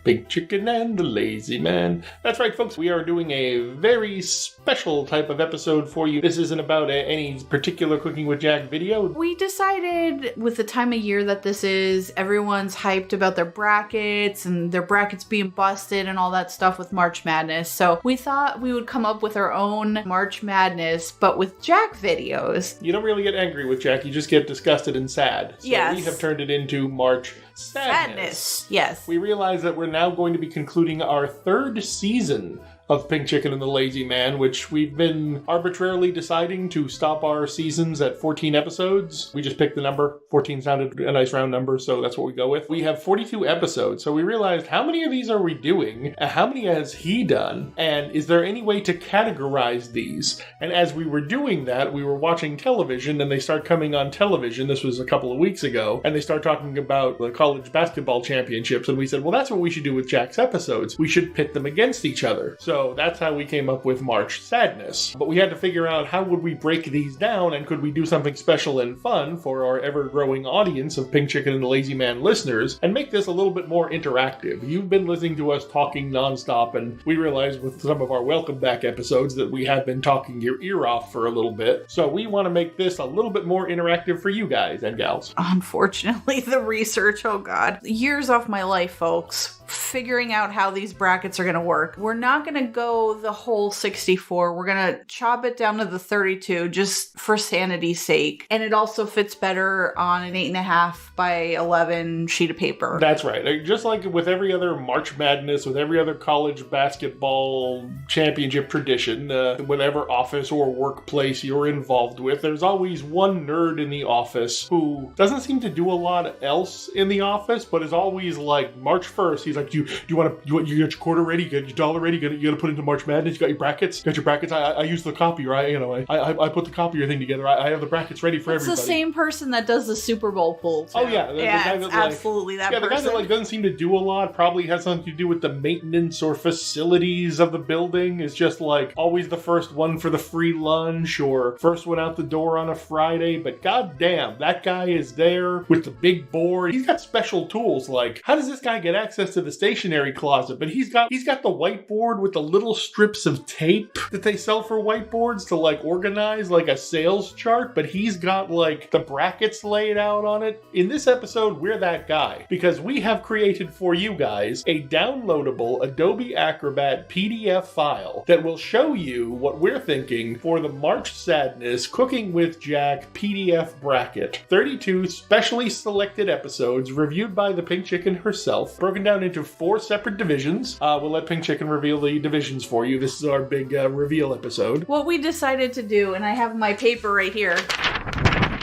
Pink Chicken and the Lazy Man. That's right, folks. We are doing a very special type of episode for you. This isn't about any particular Cooking with Jack video. We decided with the time of year that this is, everyone's hyped about their brackets and their brackets being busted and all that stuff with March Madness. So we thought we would come up with our own March Madness, but with Jack videos. You don't really get angry with Jack. You just get disgusted and sad. So yes. We have turned it into March Sadness. Yes. We realize that we're now going to be concluding our third season of Pink Chicken and the Lazy Man, which we've been arbitrarily deciding to stop our seasons at 14 episodes. We just picked the number. 14 sounded a nice round number, so that's what we go with. We have 42 episodes, so we realized how many of these are we doing? How many has he done? And is there any way to categorize these? And as we were doing that, we were watching television, and they start coming on television. This was a couple of weeks ago, and they start talking about the college basketball championships, and we said, well, that's what we should do with Jack's episodes. We should pit them against each other. So that's how we came up with March Sadness. But we had to figure out how would we break these down, and could we do something special and fun for our ever-growing audience of Pink Chicken and the Lazy Man listeners, and make this a little bit more interactive. You've been listening to us talking nonstop, and we realized with some of our Welcome Back episodes that we have been talking your ear off for a little bit. So we want to make this a little bit more interactive for you guys and gals. Unfortunately, the research, oh god. Years off my life, folks, figuring out how these brackets are going to work. We're not going to go the whole 64. We're going to chop it down to the 32 just for sanity's sake. And it also fits better on an 8.5 by 11 sheet of paper. That's right. Just like with every other March Madness, with every other college basketball championship tradition, whatever office or workplace you're involved with, there's always one nerd in the office who doesn't seem to do a lot else in the office, but is always like, March 1st, he's like, do you want to, you got your quarter ready? You got your dollar ready? You got to put into March Madness? You got your brackets? You got your brackets? I use the copier. I put the copier thing together. I have the brackets ready for everybody. It's the same person that does the Super Bowl pool, too. Oh, yeah. The guy it's that, absolutely that person. Yeah, the guy that like doesn't seem to do a lot, probably has something to do with the maintenance or facilities of the building, is just like always the first one for the free lunch or first one out the door on a Friday. But goddamn, that guy is there with the big board. He's got special tools. Like, how does this guy get access to the stationery closet? But he's got the whiteboard with the little strips of tape that they sell for whiteboards to like organize like a sales chart, but he's got like the brackets laid out on it. In this episode, we're that guy because we have created for you guys a downloadable Adobe Acrobat PDF file that will show you what we're thinking for the March Sadness Cooking with Jack PDF bracket. 32 specially selected episodes reviewed by the Pink Chicken herself, broken down into 4 separate divisions. We'll let Pink Chicken reveal the divisions for you. This is our big reveal episode. What we decided to do, and I have my paper right here.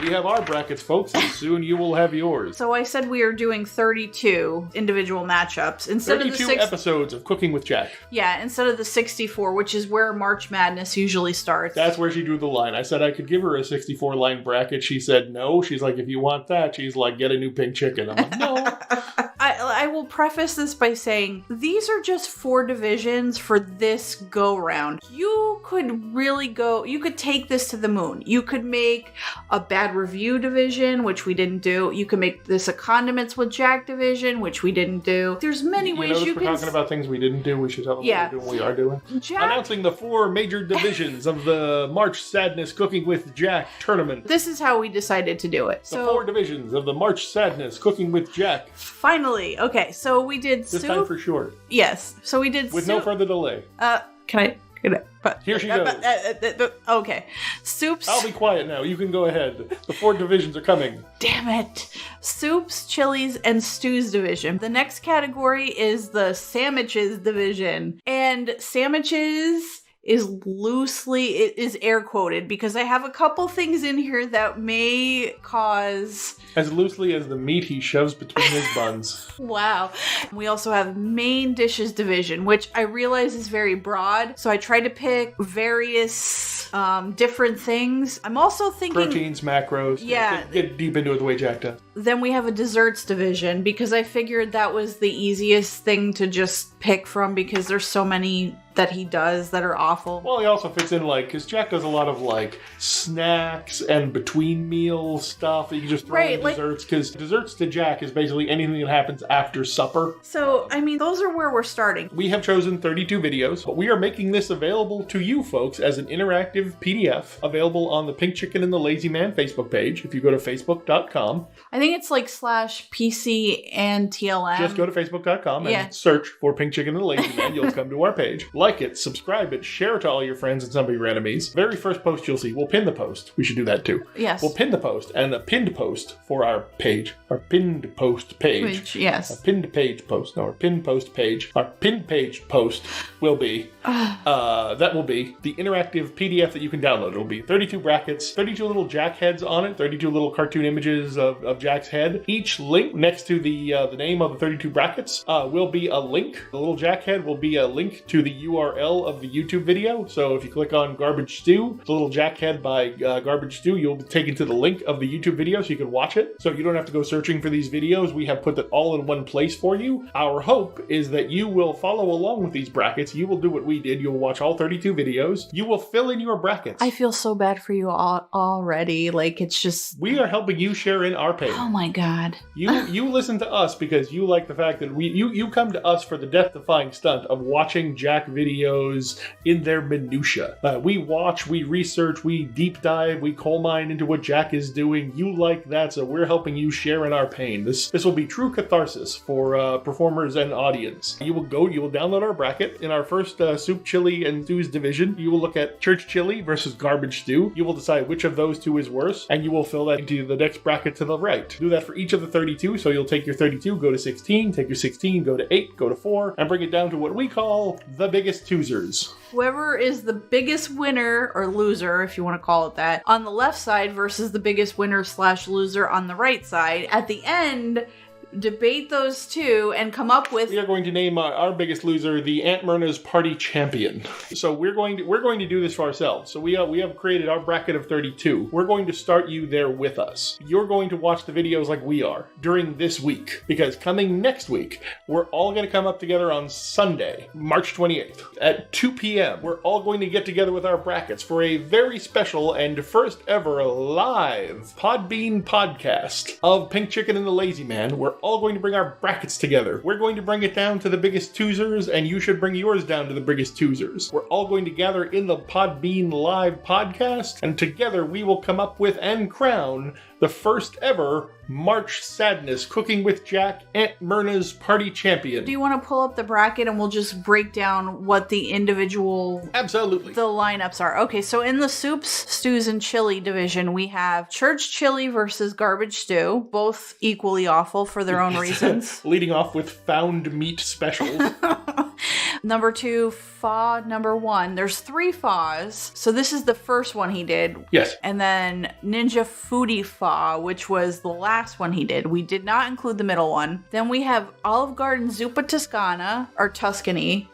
We have our brackets, folks, and soon you will have yours. So I said we are doing 32 individual matchups instead 32 of the episodes of Cooking with Jack. Yeah, instead of the 64, which is where March Madness usually starts. That's where she drew the line. I said I could give her a 64-line bracket. She said no. She's like, if you want that, she's like, get a new Pink Chicken. I'm like, no. I will preface this by saying these are just 4 divisions for this go-round. You could take this to the moon. You could make a bad review division, which we didn't do. You could make this a condiments with Jack division, which we didn't do. There's many ways you can... We're talking about things we didn't do. We should tell them what we are doing. Announcing the 4 major divisions of the March Sadness Cooking with Jack tournament. This is how we decided to do it. The 4 divisions of the March Sadness Cooking with Jack. Finally. Okay, so we did this time for short. Yes. So we did with no further delay. Here she goes. Okay. Soups. I'll be quiet now. You can go ahead. The 4 divisions are coming. Damn it. Soups, chilies, and stews division. The next category is the sandwiches division. And sandwiches is air quoted because I have a couple things in here that may cause... As loosely as the meat he shoves between his buns. Wow. We also have main dishes division, which I realize is very broad. So I tried to pick various different things. I'm also thinking... Proteins, macros. Yeah. Get deep into it the way Jack does. Then we have a desserts division because I figured that was the easiest thing to just pick from because there's so many that he does that are awful. Well, he also fits in, like, because Jack does a lot of, like, snacks and between meal stuff that you can just throw in desserts, because desserts to Jack is basically anything that happens after supper. So, I mean, those are where we're starting. We have chosen 32 videos, but we are making this available to you folks as an interactive PDF available on the Pink Chicken and the Lazy Man Facebook page. If you go to facebook.com. I think it's like /PC and TLM. Just go to facebook.com and search for Pink Chicken and the Lazy Man. You'll come to our page. Like it, subscribe it, share it to all your friends and some of your enemies. Very first post you'll see, we'll pin the post. We should do that too. Yes. We'll pin the post, and a pinned post for our page. Our pinned post page. Yes. A pinned page post. No, our pinned post page. Our pinned page post will be, that will be the interactive PDF that you can download. It'll be 32 brackets, 32 little Jack heads on it, 32 little cartoon images of Jack's head. Each link next to the name of the 32 brackets will be a link. The little Jack head will be a link to the URL of the YouTube video. So if you click on Garbage Stew, the little Jack head by Garbage Stew, you'll be taken to the link of the YouTube video so you can watch it. So you don't have to go searching for these videos. We have put that all in one place for you. Our hope is that you will follow along with these brackets. You will do what we did. You'll watch all 32 videos. You will fill in your brackets. I feel so bad for you all already. Like, it's just... We are helping you share in our pain. Oh my God. You listen to us because you like the fact that you come to us for the death-defying stunt of watching Jack videos in their minutia. We watch, we research, we deep dive, we coal mine into what Jack is doing. You like that, so we're helping you share in our pain. This will be true catharsis for performers and audience. You will download our bracket. In our first soup, chili, and stews division, you will look at church chili versus garbage stew. You will decide which of those two is worse, and you will fill that into the next bracket to the right. Do that for each of the 32, so you'll take your 32, go to 16, take your 16, go to 8, go to 4, and bring it down to what we call the biggest twosers. Whoever is the biggest winner or loser, if you want to call it that, on the left side versus the biggest winner / loser on the right side. At the end, debate those two and come up with... We are going to name our biggest loser the Aunt Myrna's Party Champion. So we're going to do this for ourselves. So we have created our bracket of 32. We're going to start you there with us. You're going to watch the videos like we are during this week, because coming next week, we're all going to come up together on Sunday, March 28th at 2 p.m. We're all going to get together with our brackets for a very special and first ever live Podbean podcast of Pink Chicken and the Lazy Man. We're all going to bring our brackets together. We're going to bring it down to the biggest twosers, and you should bring yours down to the biggest twosers. We're all going to gather in the Podbean live podcast, and together we will come up with and crown the first ever March Sadness Cooking with Jack Aunt Myrna's Party Champion. Do you want to pull up the bracket and we'll just break down what the individual... Absolutely. The lineups are. Okay, so in the soups, stews, and chili division, we have church chili versus garbage stew, both equally awful for their own reasons. Leading off with found meat specials. Number 2, pho number 1. There's 3 phos. So this is the first one he did. Yes. And then Ninja Foodie Pho, which was the last one he did. We did not include the middle one. Then we have Olive Garden Zuppa Toscana, or Tuscany,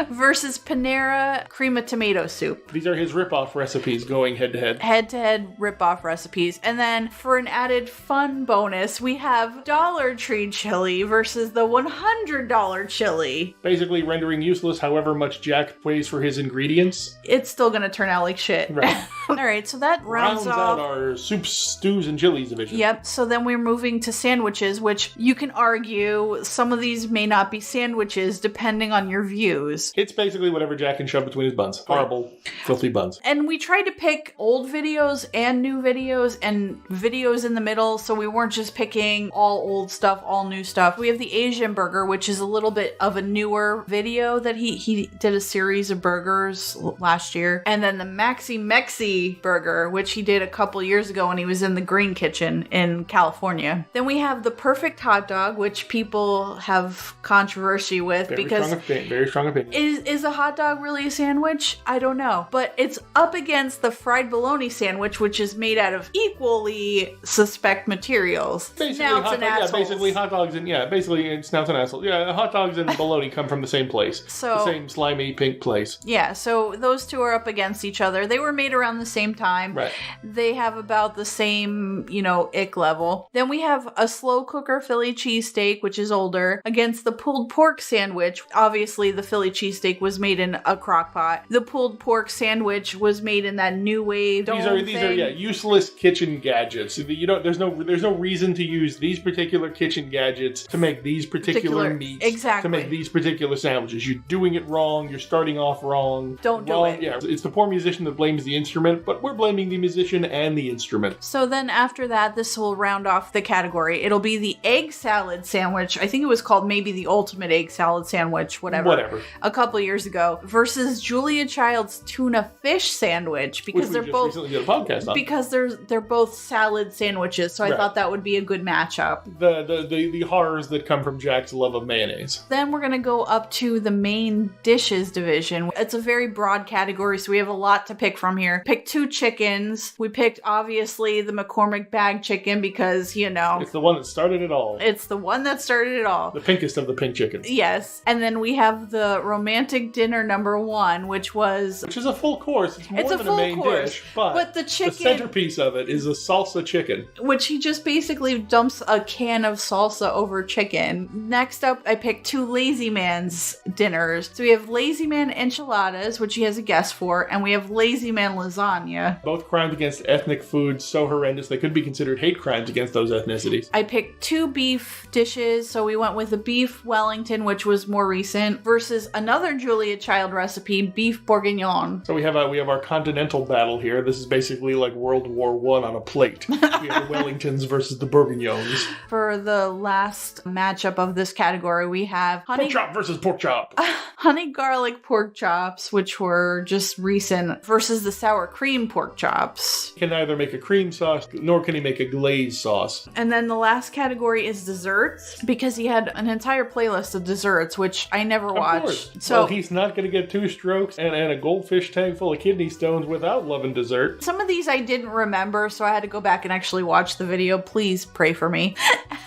versus Panera Crema Tomato Soup. These are his rip-off recipes going head-to-head. Head-to-head rip-off recipes. And then for an added fun bonus, we have Dollar Tree chili versus the $100 chili. Basically rendering useless however much Jack pays for his ingredients. It's still going to turn out like shit. Right. All right, so that rounds out off our soups, stews, and chilies division. Yep, so then we're moving to sandwiches, which you can argue some of these may not be sandwiches depending on your views. It's basically whatever Jack can shove between his buns. Horrible, filthy buns. And we tried to pick old videos and new videos and videos in the middle, so we weren't just picking all old stuff, all new stuff. We have the Asian burger, which is a little bit of a newer video that he did a series of burgers last year. And then the Maxi Mexi burger, which he did a couple years ago when he was in the Green Kitchen in California. Then we have the perfect hot dog, which people have controversy with very strong opinion. Is a hot dog really a sandwich? I don't know. But it's up against the fried bologna sandwich, which is made out of equally suspect materials. Snouts and assholes. Basically hot dogs and basically snouts and assholes. Yeah, hot dogs and bologna come from the same place. So the same slimy pink place. Yeah, so those two are up against each other. They were made around the the same time. Right. They have about the same, ick level. Then we have a slow cooker Philly cheesesteak, which is older, against the pulled pork sandwich. Obviously, the Philly cheesesteak was made in a crock pot. The pulled pork sandwich was made in that new wave dome These are useless kitchen gadgets. There's no reason to use these particular kitchen gadgets to make these particular meats. Exactly. To make these particular sandwiches. You're doing it wrong. You're starting off wrong. Don't do it. Yeah, it's the poor musician that blames the instrument, but we're blaming the musician and the instrument. So then after that, this will round off the category. It'll be the egg salad sandwich. I think it was called maybe the ultimate egg salad sandwich, whatever. A couple years ago, versus Julia Child's tuna fish sandwich, because they're both recently did a podcast on. Because they're both salad sandwiches. So I thought that would be a good matchup. The horrors that come from Jack's love of mayonnaise. Then we're gonna go up to the main dishes division. It's a very broad category, so we have a lot to pick from here. Picked 2 chickens. We picked obviously the McCormick bag chicken because it's the one that started it all. It's the one that started it all. The pinkest of the pink chickens. Yes. And then we have the romantic dinner number 1, which is a full course. It's more than a main dish, but the chicken, the centerpiece of it is a salsa chicken, which he just basically dumps a can of salsa over chicken. Next up, I picked 2 Lazy Man's dinners. So we have Lazy Man enchiladas, which he has a guess for, and we have Lazy Man lasagna. Both crimes against ethnic foods so horrendous they could be considered hate crimes against those ethnicities. I picked 2 beef dishes, so we went with the beef Wellington, which was more recent, versus another Julia Child recipe, beef bourguignon. So we have our continental battle here. This is basically like World War I on a plate. We have the Wellingtons versus the bourguignons. For the last matchup of this category, we have pork chop versus pork chop. Honey garlic pork chops, which were just recent, versus the sour cream pork chops. He can neither make a cream sauce, nor can he make a glaze sauce. And then the last category is desserts, because he had an entire playlist of desserts, which I never watched. So he's not going to get 2 strokes and a goldfish tank full of kidney stones without loving dessert. Some of these I didn't remember, so I had to go back and actually watch the video. Please pray for me.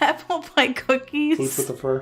Apple pie cookies. Boots with the fur.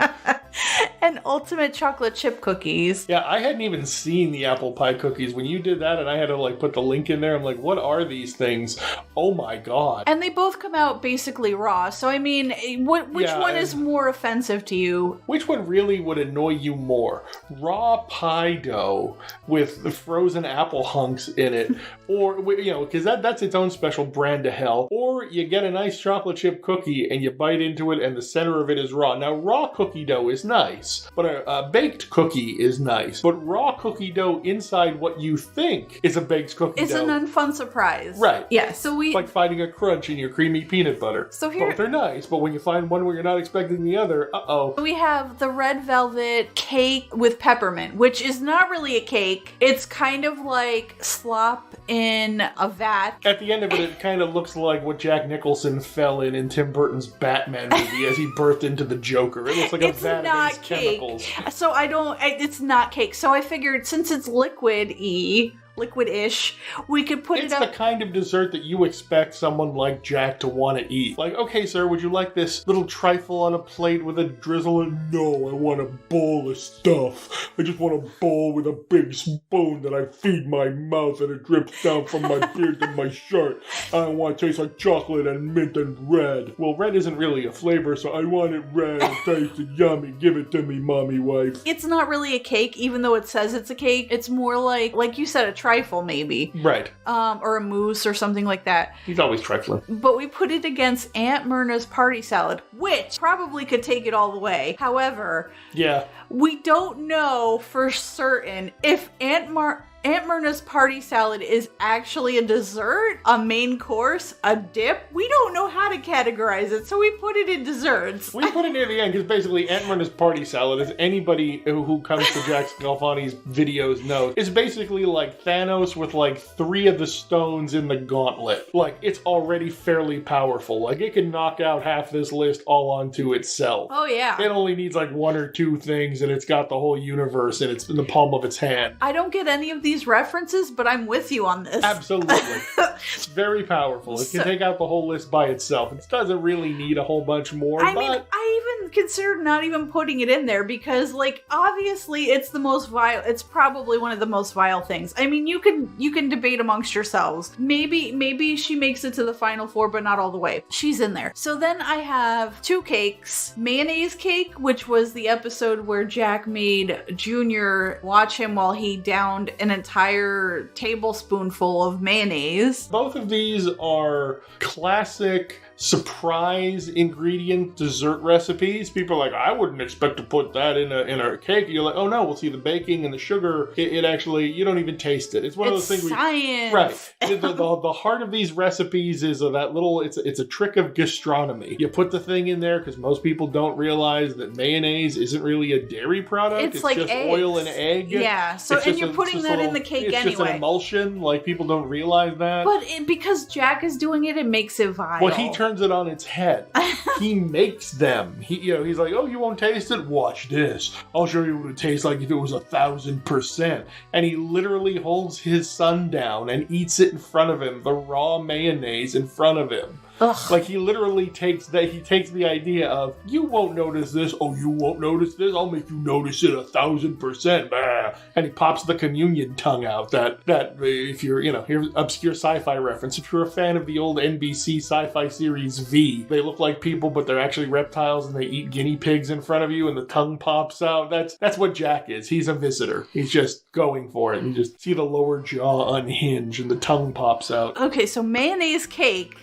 And ultimate chocolate chip cookies. Yeah, I hadn't even seen the apple pie cookies. When you did that and I had to put the link in there, I'm like, what are these things? Oh my god. And they both come out basically raw. So I mean, which one is more offensive to you? Which one really would annoy you more? Raw pie dough with the frozen apple hunks in it, or because that's its own special brand of hell. Or you get a nice chocolate chip cookie and you bite into it and the center of it is raw. Now, raw cookie dough is nice, but a baked cookie is nice. But raw cookie dough inside what you think is a baked cookie it's dough. It's an unfun surprise. Right. Yeah, so it's like finding a crunch in your creamy peanut butter. So here, both are nice, but when you find one where you're not expecting the other, uh-oh. We have the red velvet cake with peppermint, which is not really a cake. It's kind of like slop in a vat. At the end of it, it kind of looks like what Jack Nicholson fell in Tim Burton's Batman movie as he birthed into the Joker. It looks like a vat of chemicals. So it's not cake. So I figured since it's liquid-ish, we could put it up. It's the kind of dessert that you expect someone like Jack to want to eat. Like, okay, sir, would you like this little trifle on a plate with a drizzle? And no, I want a bowl of stuff. I just want a bowl with a big spoon that I feed my mouth and it drips down from my beard to my shirt. I want to taste like chocolate and mint and red. Well, red isn't really a flavor, so I want it red. It tastes yummy. Give it to me, mommy wife. It's not really a cake, even though it says it's a cake. It's more like you said, a trifle maybe. Right. Or a mousse or something like that. He's always trifling. But we put it against Aunt Myrna's party salad, which probably could take it all the way. However, we don't know for certain if Aunt Myrna's party salad is actually a dessert, a main course, a dip. We don't know how to categorize it, so we put it in desserts. We put it near the end because basically Aunt Myrna's party salad, as anybody who comes to Jack Scalfani's videos knows, is basically like Thanos with 3 of the stones in the gauntlet. It's already fairly powerful. It can knock out half this list all onto itself. Oh yeah. It only needs 1 or 2 things and it's got the whole universe and it's in the palm of its hand. I don't get any of these references, but I'm with you on this. Absolutely. It's very powerful. It can take out the whole list by itself. It doesn't really need a whole bunch more. I mean, I even considered not even putting it in there because, like, obviously it's the most vile. It's probably one of the most vile things. I mean, you can debate amongst yourselves. Maybe she makes it to the final four, but not all the way. She's in there. So then I have 2 cakes. Mayonnaise Cake, which was the episode where Jack made Junior watch him while he downed an entire tablespoonful of mayonnaise. Both of these are classic surprise ingredient dessert recipes. People are like, I wouldn't expect to put that in a cake. You're like, oh no, we'll see the baking and the sugar. It actually, you don't even taste it. It's one of those things. Science. Right. The heart of these recipes is that little. It's a trick of gastronomy. You put the thing in there because most people don't realize that mayonnaise isn't really a dairy product. It's like just eggs. Oil and egg. Yeah. So and you're putting that in the cake it's anyway. It's just an emulsion. Like people don't realize that. But because Jack is doing it, it makes it vile. Well, he turns it on its head. He makes them. He's like, oh, you won't taste it? Watch this. I'll show you what it tastes like if it was 1,000%. And he literally holds his son down and eats it in front of him, the raw mayonnaise in front of him. Ugh. Like he literally takes the idea of, you won't notice this. Oh, you won't notice this? I'll make you notice it 1,000%. Bah. And he pops the communion tongue out. That if you're, here's obscure sci-fi reference. If you're a fan of the old NBC sci-fi series V, they look like people, but they're actually reptiles and they eat guinea pigs in front of you and the tongue pops out. That's what Jack is. He's a visitor. He's just going for it. You just see the lower jaw unhinge and the tongue pops out. Okay, so Mayonnaise Cake.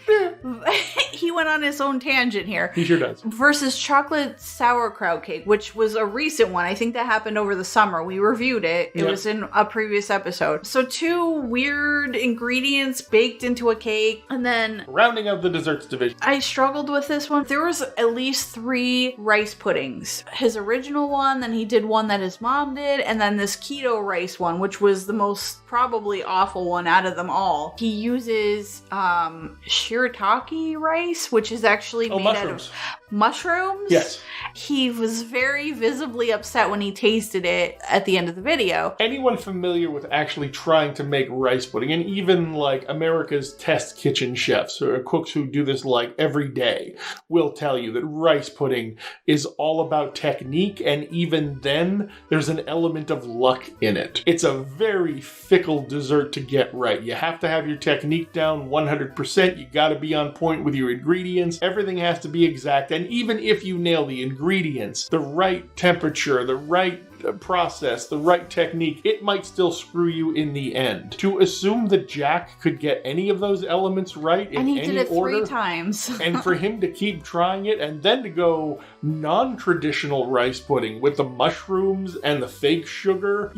He went on his own tangent here. He sure does. Versus chocolate sauerkraut cake, which was a recent one. I think that happened over the summer. We reviewed it. It was in a previous episode. So 2 weird ingredients baked into a cake. And then rounding out the desserts division. I struggled with this one. There was at least 3 rice puddings. His original one, then he did one that his mom did, and then this keto rice one, which was the most probably awful one out of them all. He uses shirataki rice, which is actually made out of mushrooms. Yes. He was very visibly upset when he tasted it at the end of the video. Anyone familiar with actually trying to make rice pudding, and even like America's test kitchen chefs or cooks who do this like every day, will tell you that rice pudding is all about technique, and even then there's an element of luck in it. It's a very fickle dessert to get right. You have to have your technique down 100%. You got to be on point with your ingredients. Everything has to be exact, and even if you nail the ingredients, the right temperature, the right process, the right technique, it might still screw you in the end. To assume that Jack could get any of those elements right in any order, and he did it 3 times, and for him to keep trying it, and then to go non-traditional rice pudding with the mushrooms and the fake sugar,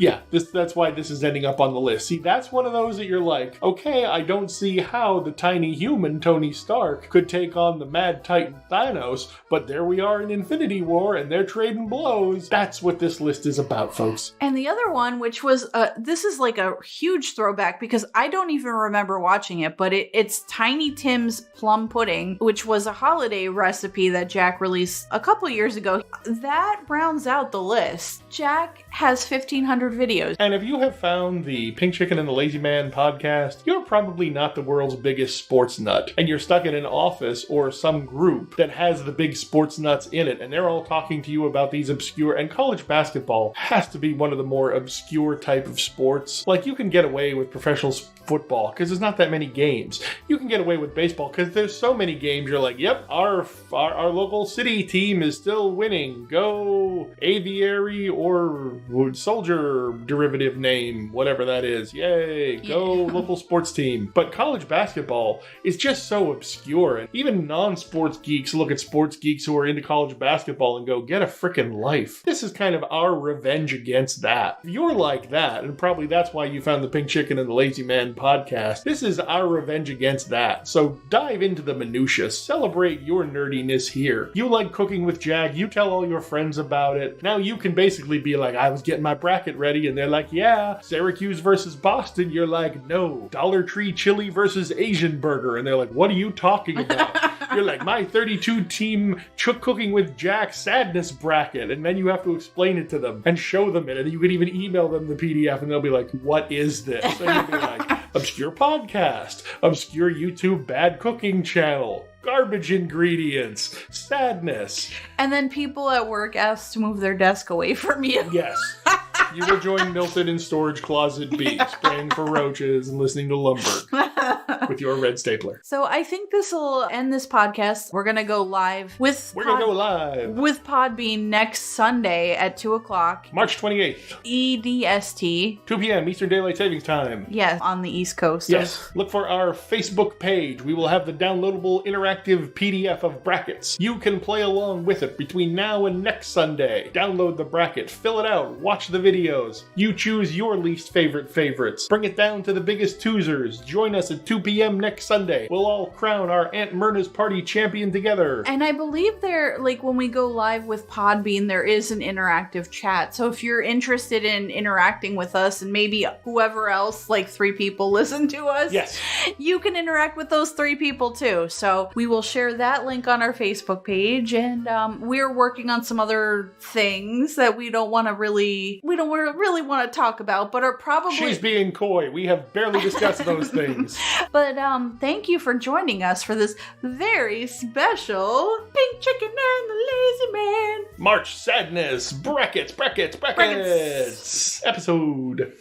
that's why this is ending up on the list. See, that's one of those that you're like, okay, I don't see how the tiny human Tony Stark could take on the mad titan Thanos, but there we are in Infinity War, and they're trading blows. That's what this list is about, folks. And the other one, which was, this is like a huge throwback because I don't even remember watching it, but it's Tiny Tim's Plum Pudding, which was a holiday recipe that Jack released a couple years ago. That rounds out the list. Jack has 1,500 videos. And if you have found the Pink Chicken and the Lazy Man podcast, you're probably not the world's biggest sports nut. And you're stuck in an office or some group that has the big sports nuts in it, and they're all talking to you about these obscure, and college basketball has to be one of the more obscure type of sports. Like, you can get away with professional football because there's not that many games. You can get away with baseball because there's so many games. You're like, yep, our local city team is still winning. Go aviary or soldier derivative name, whatever that is. Yay, go local sports team. But college basketball is just so obscure, and even non-sports geeks look at sports geeks who are into college basketball and go, get a frickin' life. This is kind of our revenge against that. If you're like that, and probably that's why you found the Pink Chicken and the Lazy Man podcast, this is our revenge against that. So dive into the minutia, celebrate your nerdiness here. You like cooking with Jack, you tell all your friends about it. Now you can basically be like, I was getting my bracket ready, and they're like, yeah, Syracuse versus Boston. You're like, no, Dollar Tree chili versus Asian burger. And they're like, what are you talking about? You're like, my 32 team cooking with Jack sadness bracket. And then you have to explain it to them and show them it. And you can even email them the PDF and they'll be like, what is this? And you'll be like, obscure podcast, obscure YouTube bad cooking channel. garbage ingredients, sadness. And then people at work asked to move their desk away from you. Yes. You will join Milton in Storage Closet B, spraying for roaches and listening to Lumber with your red stapler. So I think this will end this podcast. We're going to go live with We're going to go live with Podbean next Sunday at 2 o'clock. March 28th. EDST. 2 p.m. Eastern Daylight Savings Time. Yes, on the East Coast. Yes. Look for our Facebook page. We will have the downloadable interactive PDF of brackets. You can play along with it between now and next Sunday. Download the bracket, fill it out, watch the videos. You choose your least favorite favorites. Bring it down to the biggest twosers. Join us at 2 p.m. next Sunday. We'll all crown our Aunt Myrna's party champion together. And I believe there, like when we go live with Podbean, there is an interactive chat. So if you're interested in interacting with us and maybe whoever else, like 3 people listen to us, yes, you can interact with those 3 people too. So we will share that link on our Facebook page. And we're working on some other things that we don't really want to talk about, but are probably... She's being coy. We have barely discussed those things. But thank you for joining us for this very special Pink Chicken and the Lazy Man March Sadness Brackets episode.